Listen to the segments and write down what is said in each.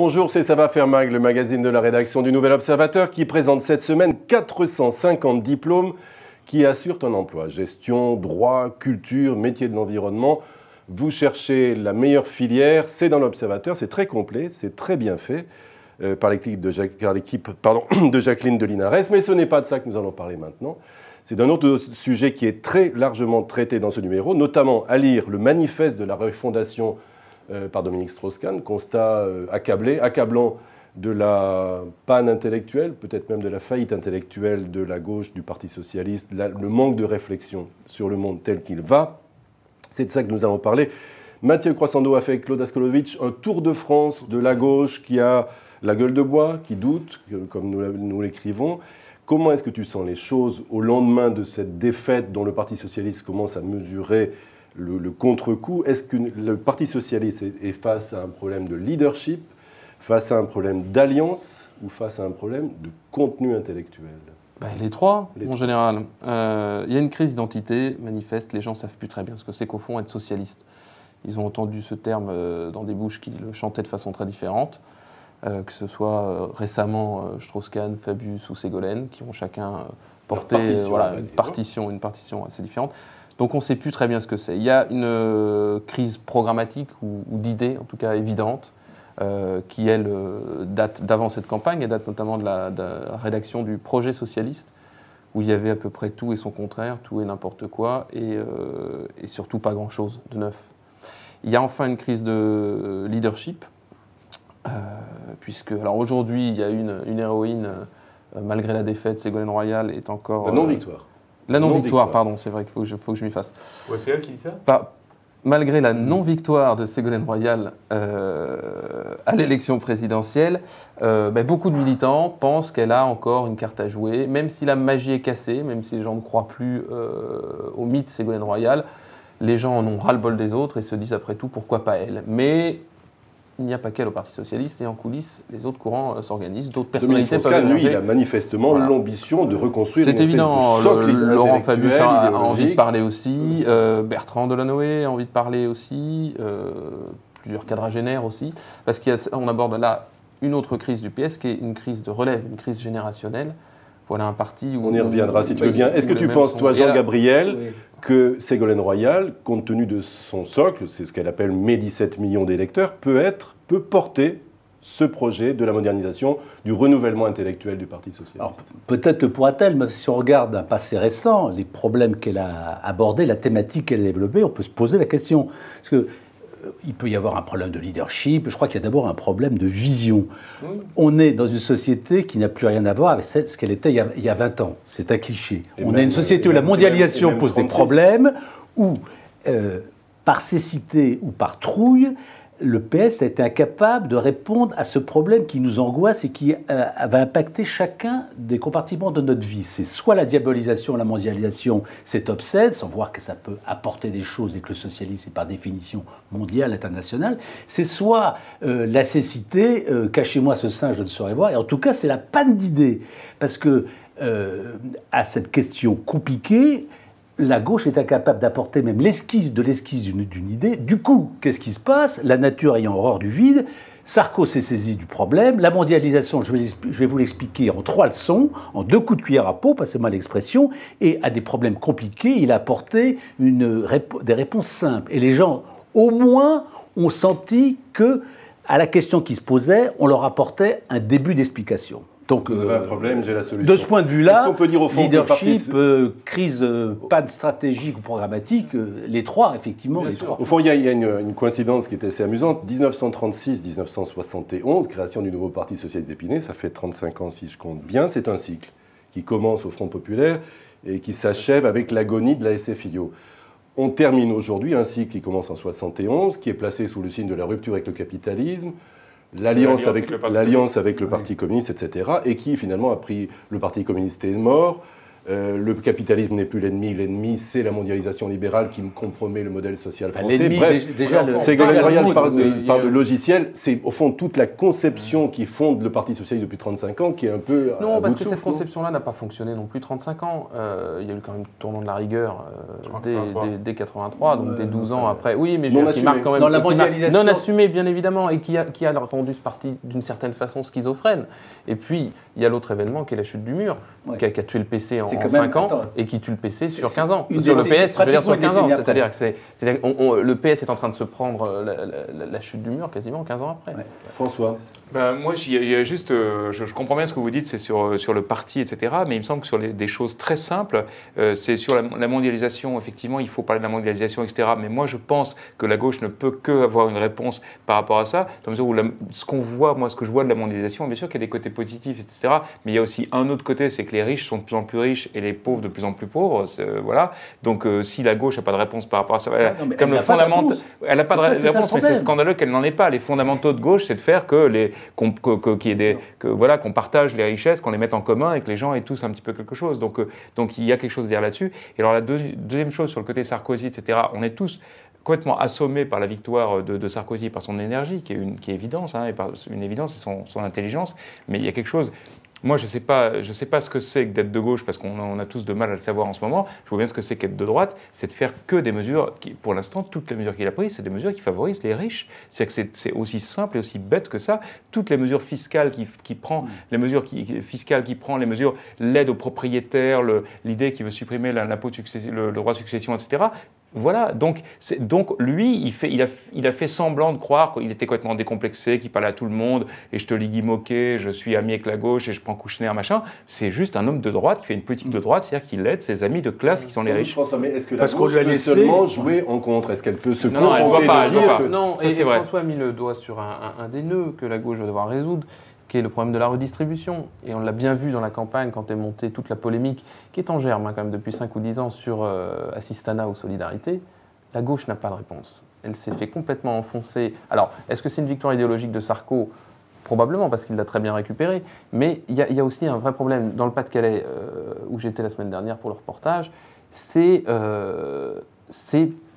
Bonjour, c'est Ça va faire mag, le magazine de la rédaction du Nouvel Observateur qui présente cette semaine 450 diplômes qui assurent un emploi. Gestion, droit, culture, métier de l'environnement. Vous cherchez la meilleure filière, c'est dans l'Observateur, c'est très complet, c'est très bien fait par l'équipe de Jacqueline de Linares. Mais ce n'est pas de ça que nous allons parler maintenant. C'est d'un autre sujet qui est très largement traité dans ce numéro, notamment à lire le manifeste de la refondation par Dominique Strauss-Kahn, constat accablant de la panne intellectuelle, peut-être même de la faillite intellectuelle de la gauche, du Parti socialiste, le manque de réflexion sur le monde tel qu'il va. C'est de ça que nous allons parler. Mathieu Croissando a fait avec Claude Askolovitch un tour de France de la gauche qui a la gueule de bois, qui doute, comme nous l'écrivons. Comment est-ce que tu sens les choses au lendemain de cette défaite dont le Parti socialiste commence à mesurer le contre-coup? Est-ce que le Parti socialiste est face à un problème de leadership, face à un problème d'alliance ou face à un problème de contenu intellectuel? Les trois, en général. Il y a une crise d'identité manifeste, les gens ne savent plus très bien ce que c'est qu'au fond être socialiste. Ils ont entendu ce terme dans des bouches qui le chantaient de façon très différente, que ce soit récemment Strauss-Kahn, Fabius ou Ségolène, qui ont chacun porté une partition assez différente. Donc on ne sait plus très bien ce que c'est. Il y a une crise programmatique ou d'idées, en tout cas évidente, qui, elle, date d'avant cette campagne, elle date notamment de la rédaction du projet socialiste, où il y avait à peu près tout et son contraire, tout et n'importe quoi, et surtout pas grand-chose de neuf. Il y a enfin une crise de leadership, puisque alors aujourd'hui, il y a une héroïne, malgré la défaite, Ségolène Royal est encore... La non-victoire. La non-victoire, pardon, c'est vrai qu'il faut que je m'y fasse. Ouais, c'est elle qui dit ça ? Malgré la non-victoire de Ségolène Royal à l'élection présidentielle, beaucoup de militants pensent qu'elle a encore une carte à jouer, même si la magie est cassée, même si les gens ne croient plus au mythe Ségolène Royal, les gens en ont ras-le-bol des autres et se disent après tout pourquoi pas elle. Mais il n'y a pas qu'elle au Parti socialiste et en coulisses, les autres courants s'organisent, d'autres personnalités peuvent émerger. Lui, il a manifestement l'ambition de reconstruire une espèce évident, de socle Laurent Fabius a envie de idéologique. parler aussi, Bertrand Delanoë a envie de parler aussi, plusieurs quadragénaires aussi, parce qu'on aborde là une autre crise du PS qui est une crise de relève, une crise générationnelle. Voilà un parti où... On y reviendra si tu veux bien. Est-ce que tu penses, toi, Jean-Gabriel, que Ségolène Royal, compte tenu de son socle, c'est ce qu'elle appelle mes 17 millions d'électeurs, peut porter ce projet de la modernisation, du renouvellement intellectuel du Parti socialiste? Peut-être le pourra-t-elle, mais si on regarde un passé récent, les problèmes qu'elle a abordés, la thématique qu'elle a développée, on peut se poser la question. Parce que il peut y avoir un problème de leadership, je crois qu'il y a d'abord un problème de vision. Oui. On est dans une société qui n'a plus rien à voir avec ce qu'elle était il y a 20 ans. C'est un cliché. On a une société où la mondialisation pose des problèmes, où par cécité ou par trouille, le PS a été incapable de répondre à ce problème qui nous angoisse et qui va impacter chacun des compartiments de notre vie. C'est soit la diabolisation, la mondialisation, c'est obsède, sans voir que ça peut apporter des choses et que le socialisme est par définition mondial, international. C'est soit la cécité, cachez-moi ce singe, je ne saurais voir. Et en tout cas, c'est la panne d'idées. Parce que à cette question compliquée, la gauche est incapable d'apporter même l'esquisse d'une idée. Du coup, qu'est-ce qui se passe? La nature ayant horreur du vide, Sarko s'est saisi du problème. La mondialisation, je vais vous l'expliquer en 3 leçons, en 2 coups de cuillère à peau, passez-moi l'expression, et à des problèmes compliqués, il a apporté des réponses simples. Et les gens, au moins, ont senti que, à la question qui se posait, on leur apportait un début d'explication. Donc, un problème, j'ai la solution. De ce point de vue-là, qu'on peut dire au fond leadership, crise, panne stratégique ou programmatique, les trois, effectivement. Les trois. Au fond, il y a une coïncidence qui est assez amusante. 1936-1971, création du nouveau Parti socialiste d'Épinay, ça fait 35 ans si je compte bien. C'est un cycle qui commence au Front populaire et qui s'achève avec l'agonie de la SFIO. On termine aujourd'hui un cycle qui commence en 1971, qui est placé sous le signe de la rupture avec le capitalisme, l'alliance avec le Parti communiste, etc., et qui finalement a pris... Le Parti communiste est mort, le capitalisme n'est plus l'ennemi, c'est la mondialisation libérale qui compromet le modèle social français. L'ennemi, Bref, déjà, Ségolène Royal parle de logiciel, c'est au fond toute la conception qui fonde le Parti socialiste depuis 35 ans qui est un peu Non, parce que cette conception-là n'a pas fonctionné non plus 35 ans. Il y a eu quand même le tournant de la rigueur dès 83, donc dès 12 ans après. Oui, mais qui marque quand même... Dans la mondialisation... Non assumé, bien évidemment, et qui a rendu ce parti d'une certaine façon schizophrène. Et puis, il y a l'autre événement qui est la chute du mur, qui a tué le PC en 5 ans et qui tue le PC sur 15 ans. Sur le PS, je veux dire sur 15 ans. C'est-à-dire que le PS est en train de se prendre la chute du mur quasiment 15 ans après. Ouais. François? Moi, il y a juste, je comprends bien ce que vous dites, c'est sur le parti, etc. Mais il me semble que sur des choses très simples, c'est sur la mondialisation. Effectivement, il faut parler de la mondialisation, etc. Mais moi, je pense que la gauche ne peut qu'avoir une réponse par rapport à ça. Dans la mesure où ce qu'on voit, moi, ce que je vois de la mondialisation, bien sûr qu'il y a des côtés positifs, etc. Mais il y a aussi un autre côté, c'est que les riches sont de plus en plus riches et les pauvres de plus en plus pauvres. Voilà. Donc, si la gauche n'a pas de réponse par rapport à ça, comme le fondamental, elle n'a pas de réponse, mais c'est scandaleux qu'elle n'en ait pas. Les fondamentaux de gauche, c'est de faire qu'on partage les richesses, qu'on les mette en commun et que les gens aient tous un petit peu quelque chose. Donc il y a quelque chose à dire là-dessus. Et alors la deuxième chose sur le côté Sarkozy, etc., on est tous complètement assommés par la victoire de Sarkozy, par son énergie, qui est évidence, et par une évidence et son intelligence. Mais il y a quelque chose... Moi, je sais pas ce que c'est que d'être de gauche, parce qu'on a tous de mal à le savoir en ce moment. Je vois bien ce que c'est qu'être de droite, c'est de faire que des mesures qui, pour l'instant, toutes les mesures qu'il a prises, c'est des mesures qui favorisent les riches. C'est aussi simple et aussi bête que ça. Toutes les mesures fiscales qu'il prend, les mesures, l'aide aux propriétaires, l'idée qu'il veut supprimer l'impôt de succession, le droit de succession, etc. Voilà, donc lui, il a fait semblant de croire qu'il était complètement décomplexé, qu'il parlait à tout le monde, et je te lis moquer, je suis ami avec la gauche et je prends Kouchner, machin. C'est juste un homme de droite qui fait une politique de droite, c'est-à-dire qu'il aide ses amis de classe qui sont les riches. François, mais est-ce que la gauche peut seulement jouer en contre? Est-ce qu'elle peut se contenter de dire Non, et François a mis le doigt sur un des nœuds que la gauche va devoir résoudre, qui est le problème de la redistribution. Et on l'a bien vu dans la campagne quand est montée toute la polémique, qui est en germe quand même depuis 5 ou 10 ans sur Assistanat ou Solidarité. La gauche n'a pas de réponse. Elle s'est fait complètement enfoncer. Alors, est-ce que c'est une victoire idéologique de Sarko? Probablement, parce qu'il l'a très bien récupéré. Mais il y a aussi un vrai problème. Dans le Pas-de-Calais, où j'étais la semaine dernière pour le reportage, c'est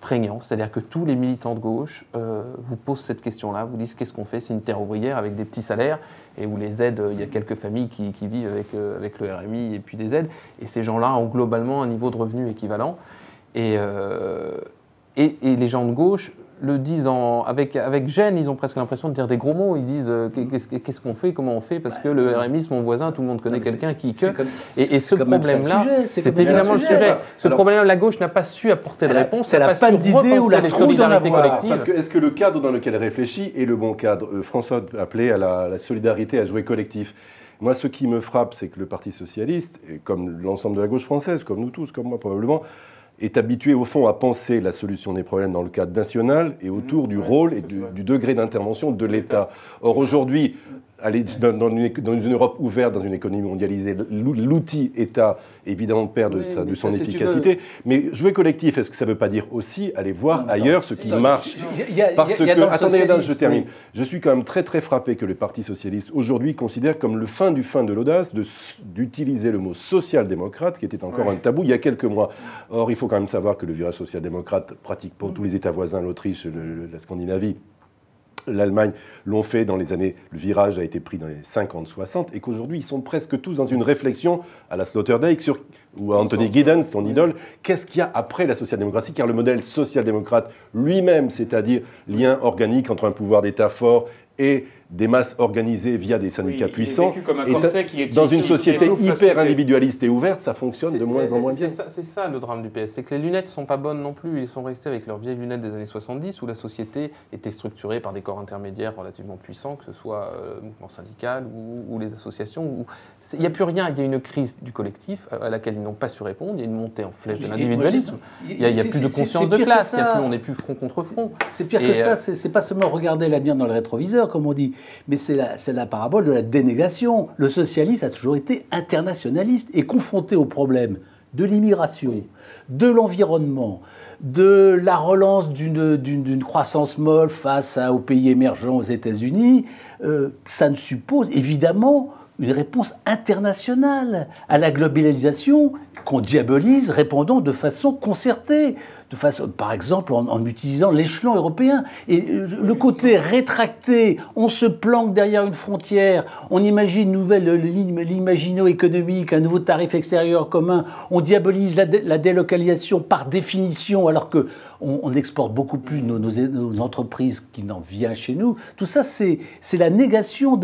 prégnant. C'est-à-dire que tous les militants de gauche vous posent cette question-là, vous disent qu'est-ce qu'on fait? C'est une terre ouvrière avec des petits salaires et où les aides, il y a quelques familles qui vivent avec le RMI et puis des aides. Et ces gens-là ont globalement un niveau de revenu équivalent. Et les gens de gauche le disent avec gêne, ils ont presque l'impression de dire des gros mots. Ils disent qu'est-ce qu'on fait, comment on fait, parce que le RMI, c'est mon voisin, tout le monde connaît quelqu'un qui... Et ce problème-là, c'est évidemment le sujet. Ce problème-là, la gauche n'a pas su apporter de réponse, elle n'a pas d'idée ou la solidarité collective. Parce que est-ce que le cadre dans lequel elle réfléchit est le bon cadre? François appelait à la solidarité, à jouer collectif. Moi, ce qui me frappe, c'est que le Parti socialiste, comme l'ensemble de la gauche française, comme nous tous, comme moi probablement, est habitué au fond à penser la solution des problèmes dans le cadre national et autour du rôle et du degré d'intervention de l'État. Or aujourd'hui, aller dans une Europe ouverte, dans une économie mondialisée, l'outil État, évidemment, perd de son efficacité. Mais jouer collectif, est-ce que ça ne veut pas dire aussi aller voir ailleurs ce qui marche? Parce que, attendez, je termine. Je suis quand même très très frappé que le Parti socialiste aujourd'hui considère comme le fin de l'audace d'utiliser le mot social-démocrate, qui était encore un tabou il y a quelques mois. Or, il faut quand même savoir que le virage social-démocrate pratique pour tous les États voisins, l'Autriche, la Scandinavie, l'Allemagne l'ont fait dans les années, le virage a été pris dans les 50-60, et qu'aujourd'hui ils sont presque tous dans une réflexion à la Sloterdijk ou à Anthony Giddens, ton idole, qu'est-ce qu'il y a après la social-démocratie? Car le modèle social-démocrate lui-même, c'est-à-dire lien organique entre un pouvoir d'État fort et des masses organisées via des syndicats puissants, et dans une société hyper individualiste et ouverte, ça fonctionne de moins en moins bien. C'est ça le drame du PS, c'est que les lunettes ne sont pas bonnes non plus, ils sont restés avec leurs vieilles lunettes des années 70, où la société était structurée par des corps intermédiaires relativement puissants, que ce soit le mouvement syndical ou les associations. Il n'y a plus rien, il y a une crise du collectif à laquelle ils n'ont pas su répondre, il y a une montée en flèche de l'individualisme, il n'y a plus de conscience de classe, on n'est plus front contre front. C'est pire que ça, c'est pas seulement regarder l'avenir dans le rétroviseur, comme on dit, mais c'est la parabole de la dénégation. Le socialisme a toujours été internationaliste et confronté aux problèmes de l'immigration, de l'environnement, de la relance d'une croissance molle face aux pays émergents aux États-Unis. Ça ne suppose évidemment une réponse internationale à la globalisation qu'on diabolise, répondant de façon concertée, par exemple en utilisant l'échelon européen. Et le côté rétracté, on se planque derrière une frontière, on imagine une nouvelle l'imagino économique, un nouveau tarif extérieur commun, on diabolise la délocalisation par définition, alors que on exporte beaucoup plus nos entreprises qui n'en viennent chez nous. Tout ça, c'est la négation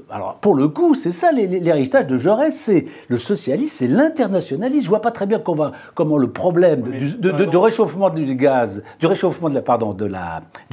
Alors, pour le coup, c'est ça l'héritage de Jaurès, c'est le socialisme, c'est l'internationalisme. Je vois pas très bien comment le problème de réchauffement du gaz, du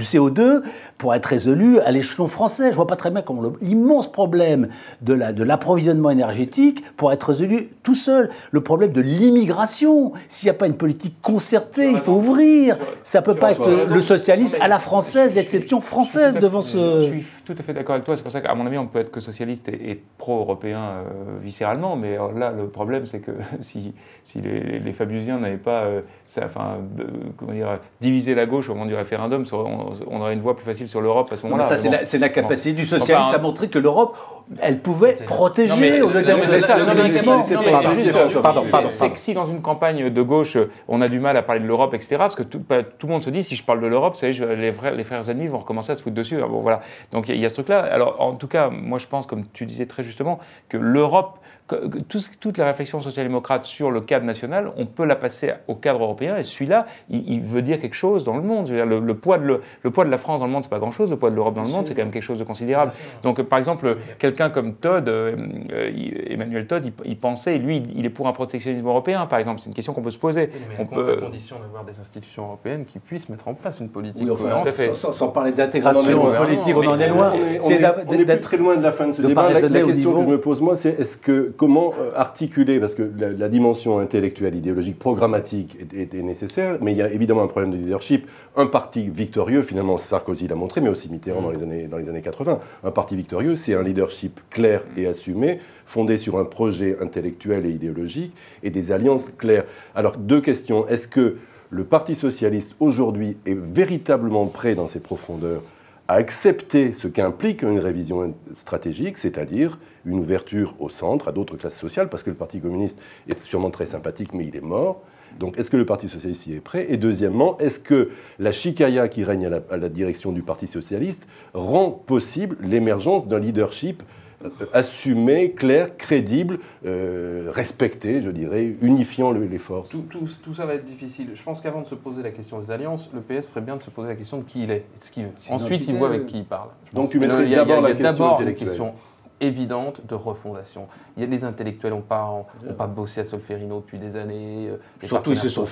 CO2 pourrait être résolu à l'échelon français. Je vois pas très bien comment l'immense problème de l'approvisionnement énergétique pourrait être résolu tout seul. Le problème de l'immigration, s'il n'y a pas une politique concertée, il faut ouvrir. Ça peut pas être le socialisme à la française, l'exception française devant ce... Je suis tout à fait d'accord avec toi. C'est pour ça qu'à mon avis, on peut être que socialiste et pro-européen viscéralement. Mais là, le problème, c'est que si les Fabiusiens n'avaient pas divisé la gauche au moment du référendum, on aurait une voie plus facile sur l'europe à ce moment-là. Mais ça, c'est la capacité du socialisme à montrer que l'Europe, elle pouvait protéger au lieu c'est que si dans une campagne de gauche, on a du mal à parler de l'Europe, etc., parce que tout le monde se dit, si je parle de l'Europe, les frères ennemis vont recommencer à se foutre dessus. Bon, voilà. Donc il y a ce truc-là. Alors en tout cas, moi je pense, comme tu disais très justement, que l'Europe, toute la réflexion social-démocrate sur le cadre national, on peut la passer au cadre européen, et celui-là, il veut dire quelque chose dans le monde. Je veux dire, le poids de la France dans le monde, c'est pas grand-chose, le poids de l'Europe dans le monde, c'est quand même quelque chose de considérable. Donc par exemple, quelqu'un comme Todd, Emmanuel Todd, il pensait, lui, il est pour un protectionnisme européen, par exemple. C'est une question qu'on peut se poser. Mais on peut, à condition d'avoir des institutions européennes qui puissent mettre en place une politique cohérente. Sans parler d'intégration politique, on en est loin. On est plus très loin de la fin de ce débat. La question que je me pose, moi, c'est comment articuler, parce que la dimension intellectuelle, idéologique, programmatique est nécessaire, mais il y a évidemment un problème de leadership. Un parti victorieux, finalement, Sarkozy l'a montré, mais aussi Mitterrand dans les années 80. Un parti victorieux, c'est un leadership clair et assumé, fondé sur un projet intellectuel et idéologique et des alliances claires. Alors, deux questions. Est-ce que le Parti socialiste, aujourd'hui, est véritablement prêt dans ses profondeurs à accepter ce qu'implique une révision stratégique, c'est-à-dire une ouverture au centre, à d'autres classes sociales, parce que le Parti communiste est sûrement très sympathique, mais il est mort. Donc, est-ce que le Parti socialiste y est prêt? Et deuxièmement, est-ce que la chicaya qui règne à la direction du Parti socialiste rend possible l'émergence d'un leadership assumé, clair, crédible, respecté, je dirais, unifiant l'effort? Tout ça va être difficile. Je pense qu'avant de se poser la question des alliances, le PS ferait bien de se poser la question de qui il est, de ce qu'il veut. Ensuite, il voit avec qui il parle. Donc tu mettrais d'abord la question intellectuelle. Évidente de refondation. Il y a des intellectuels qui n'ont pas bossé à Solferino depuis des années. Surtout, ils se sont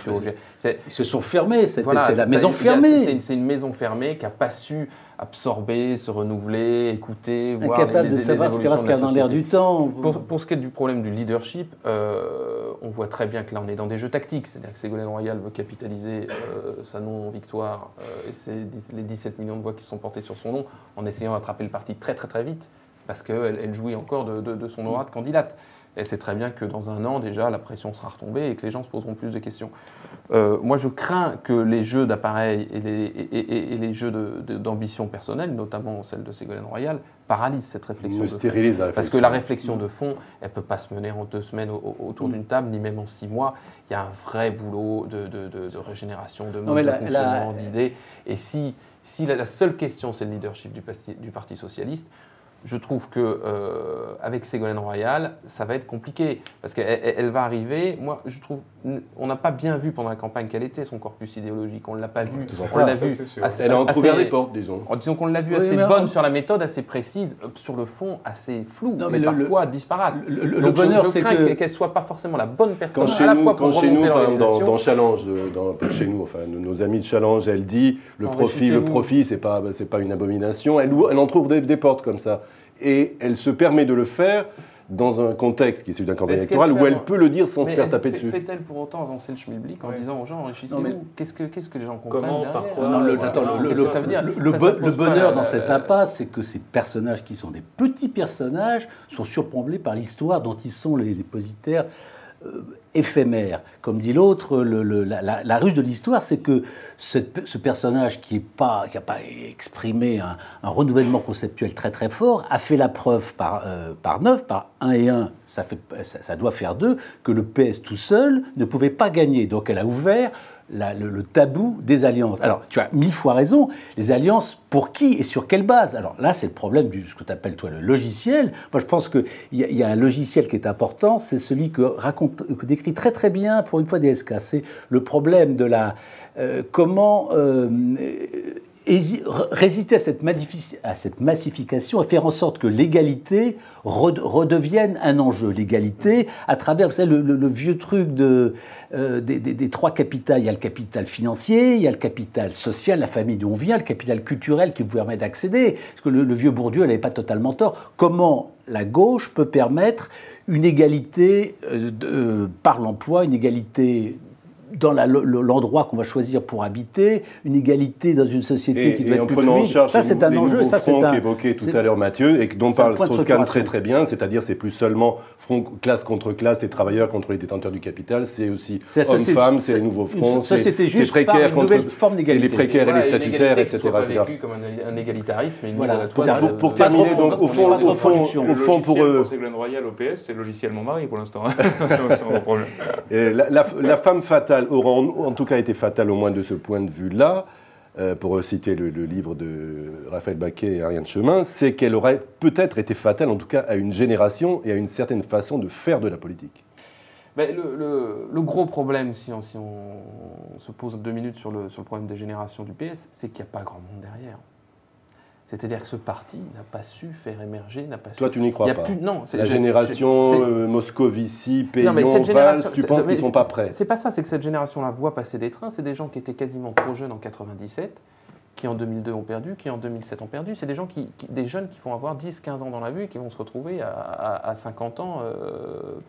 fermés. C'est la maison fermée. C'est une maison fermée qui n'a pas su absorber, se renouveler, écouter, voir incapable de savoir ce qu'il y a dans l'air du temps. Pour ce qui est du problème du leadership, on voit très bien que là, on est dans des jeux tactiques. C'est-à-dire que Ségolène Royal veut capitaliser sa non-victoire et les 17 millions de voix qui sont portées sur son nom en essayant d'attraper le parti très très très vite, parce qu'elle jouit encore de son aura de candidate. Et c'est très bien que dans un an, déjà, la pression sera retombée et que les gens se poseront plus de questions. Moi, je crains que les jeux d'appareil et les jeux d'ambition personnelle, notamment celle de Ségolène Royal, paralysent cette réflexion de fond. Parce que la réflexion de fond, elle ne peut pas se mener en 2 semaines autour d'une table, ni même en 6 mois. Il y a un vrai boulot de régénération, de mode de fonctionnement, d'idées. Et si la seule question, c'est le leadership du Parti socialiste, je trouve qu'avec Ségolène Royal, ça va être compliqué. Parce qu'elle va arriver, moi, je trouve, on n'a pas bien vu pendant la campagne quel était son corpus idéologique. On ne l'a pas vu. On l'a vu. Elle a entrouvert des portes, disons. Disons qu'on l'a vu assez bonne sur la méthode, assez précise, sur le fond, assez floue, mais parfois disparate. Le bonheur, c'est qu'elle ne soit pas forcément la bonne personne à la fois pour remonter l'organisation. Dans Challenge, chez nous, enfin, nos amis de Challenge, elle dit le profit, c'est pas une abomination. Elle en trouve des portes comme ça. Et elle se permet de le faire dans un contexte qui est celui d'un campagne électorale où elle peut le dire sans se faire taper dessus. Fait-elle pour autant avancer le schmilblick en disant aux gens enrichissez-vous? Qu'est-ce que les gens comprennent Le bonheur dans cette impasse, c'est que ces personnages qui sont des petits personnages sont surplombés par l'histoire dont ils sont les dépositaires éphémère. Comme dit l'autre, la ruche de l'histoire, c'est que ce personnage qui n'a pas exprimé un renouvellement conceptuel très très fort, a fait la preuve par 9, par 1 et 1, ça doit faire 2, que le PS tout seul ne pouvait pas gagner. Donc elle a ouvert le tabou des alliances. Alors, tu as 1000 fois raison, les alliances, pour qui et sur quelle base? Alors là, c'est le problème de ce que tu appelles, toi, le logiciel. Moi, je pense qu'il y a un logiciel qui est important, c'est celui que décrit très très bien, pour une fois, DSK. C'est le problème de comment résister à cette massification et faire en sorte que l'égalité redevienne un enjeu. L'égalité à travers, vous savez, le vieux truc des trois capitales. Il y a le capital financier, il y a le capital social, la famille d'où on vient, le capital culturel qui vous permet d'accéder. Parce que le vieux Bourdieu n'avait pas totalement tort. Comment la gauche peut permettre une égalité par l'emploi, une égalité dans l'endroit qu'on va choisir pour habiter, une égalité dans une société qui doit être plus fluide. En prenant en charge ça, c'est un enjeu. Ça, c'est qu'évoquait tout à l'heure Mathieu, et dont parle Strauss-Kahn très très bien, c'est-à-dire c'est plus seulement classe contre classe et travailleurs contre les détenteurs du capital, c'est aussi hommes-femmes, c'est les nouveaux fronts, c'est précaires contre c'est les précaires et les statutaires, etc. C'est pas vécu comme un égalitarisme. Pour terminer, donc au fond pour eux... Ségolène Royal au PS, c'est logiciellement marié pour l'instant. La femme fatale aura en tout cas été fatale au moins de ce point de vue-là, pour citer le livre de Raphaël Baquet et Ariane Chemin, c'est qu'elle aurait peut-être été fatale en tout cas à une génération et à une certaine façon de faire de la politique. Mais le gros problème, si on se pose 2 minutes sur le problème des générations du PS, c'est qu'il n'y a pas grand monde derrière. C'est-à-dire que ce parti n'a pas su faire émerger, n'a pas su... Toi, tu n'y crois pas. Non, la génération Moscovici, Péillon, Valls, tu penses qu'ils ne sont pas prêts? C'est pas ça, c'est que cette génération-là voit passer des trains. C'est des gens qui étaient quasiment trop jeunes en 97, qui en 2002 ont perdu, qui en 2007 ont perdu. C'est des gens des jeunes qui vont avoir 10, 15 ans dans la vue et qui vont se retrouver à 50 ans,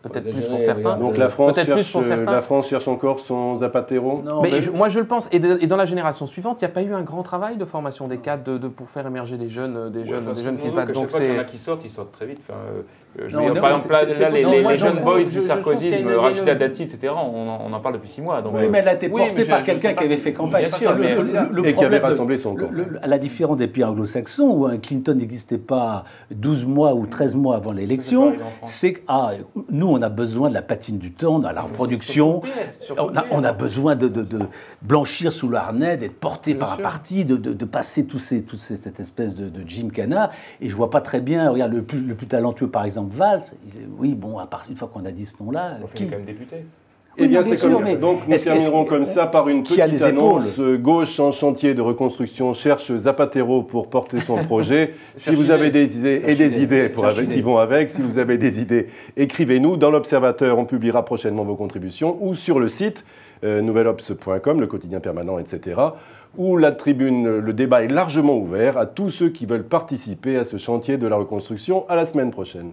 peut-être plus pour certains. Donc la France cherche encore son Zapatero. Moi, je le pense. Et dans la génération suivante, il n'y a pas eu un grand travail de formation des cadres pour faire émerger des jeunes qui se battent. Donc chaque fois qu'il y en a qui sortent très vite. Par exemple, là, les jeunes boys du sarkozysme, Rachida Dati, etc., on en parle depuis 6 mois. Oui, mais elle a été portée par quelqu'un qui avait fait campagne. Et qui avait rassemblé son camp. À la différence des pays anglo-saxons, où un Clinton n'existait pas 12 mois ou 13 mois avant l'élection, c'est que nous, on a besoin de la patine du temps, de la reproduction. On a besoin de blanchir sous le harnais, d'être porté par un parti, de passer toute cette espèce de gymkhana. Et je ne vois pas très bien, regarde, le plus talentueux, par exemple, Valls, oui, bon, à partir une fois qu'on a dit ce nom-là... Il est quand même député. Eh bien, c'est comme ça. Donc, nous terminerons comme ça par une petite annonce. Gauche en chantier de reconstruction cherche Zapatero pour porter son projet. Si vous avez des idées et des idées qui vont avec, si vous avez des idées, écrivez-nous. Dans l'Observateur, on publiera prochainement vos contributions ou sur le site nouvelobs.com, le quotidien permanent, etc. où la tribune, le débat est largement ouvert à tous ceux qui veulent participer à ce chantier de la reconstruction. À la semaine prochaine.